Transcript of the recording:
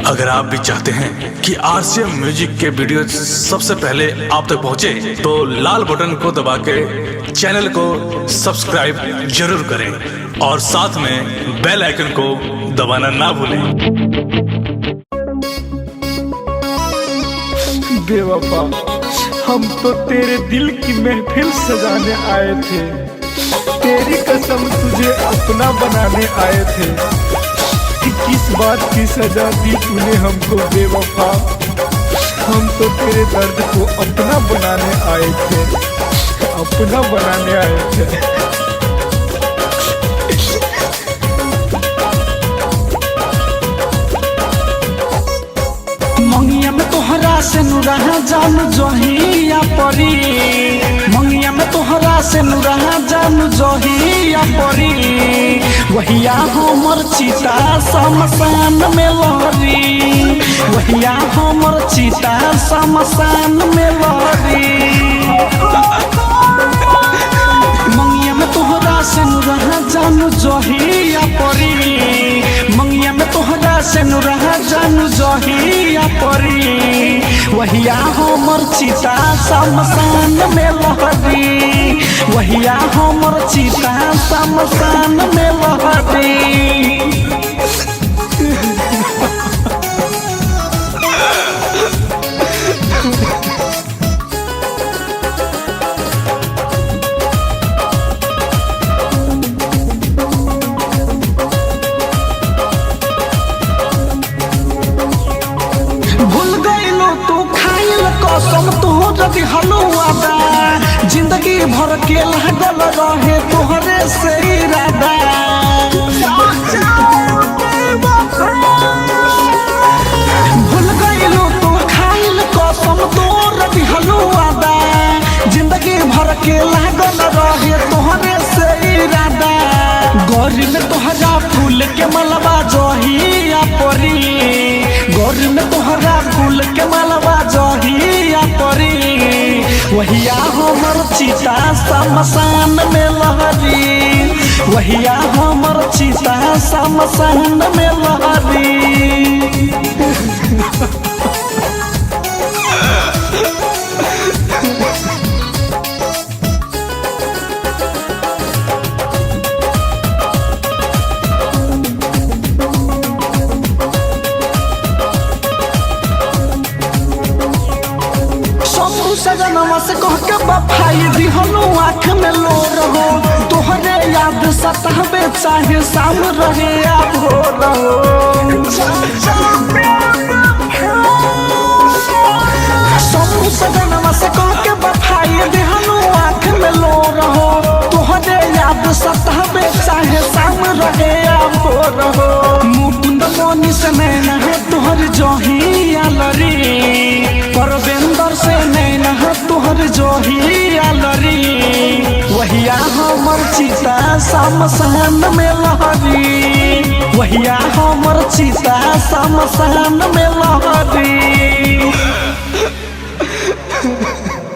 अगर आप भी चाहते हैं कि आरसीएम म्यूजिक के वीडियो सबसे पहले आप तक पहुंचे, तो लाल बटन को दबा के चैनल को सब्सक्राइब जरूर करें और साथ में बेल आइकन को दबाना ना भूलें। बेवफा, हम तो तेरे दिल की महफिल सजाने आए थे, तेरी कसम तुझे अपना बनाने आए थे। कि किस बात की सजा दी तूने हमको बेवफा, हम तो तेरे दर्द को अपना बनाने आए थे, अपना बनाने आए थे। मंगिया में तोहरा से नुरहा जान जहिया परी, मंगिया में तोहरा से नुरहा जान जहिया परी, वहिया हमर चिता शमशान में लहरी, वहिया हमर चिता शमशान में लहरी। मंगिया में तोहरा से नुरहा जान जहिया परी, मंगिया में तोहरा से नुरहा जान जहिया परी, वहिया हमर चिता शमशान में लहरी, वहिया हमर चिता शमशान में लहरी। कसम तोहर हलुआदा, जिंदगी भर के लागल रहे तोहरे से इरादा। भूल गइलो तो खाइल कसम तोहर हलुआदा, जिंदगी भर के लागल रहे तोहरे से इरादा। गौरी में तोहरा फूल के मलबा जहिया परी, गौरी में तोहरा फूल के मलबा जहिया परी, वहिया हमर चिता शमशान में लहरी, वहिया हमर चिता शमशान में लहरी। सजनवा से कह के बफाई दिहनु आँख में लो रहो, तोहरे याद सतावे चाहे शाम रहे या भोर रहो। सजनवा से कह के बफाई दिहनु आँख में लो रहो, तोहरे याद सतावे चाहे शाम रहे या भोर रहो। मुकुंद मोनी से नैना है तोहर जहिया लरी, परवेंदर से नैना है तोहर जहिया लरी, वहिया हमर चिता शमशान में लहरी, वहिया हमर चिता शमशान में लहरी।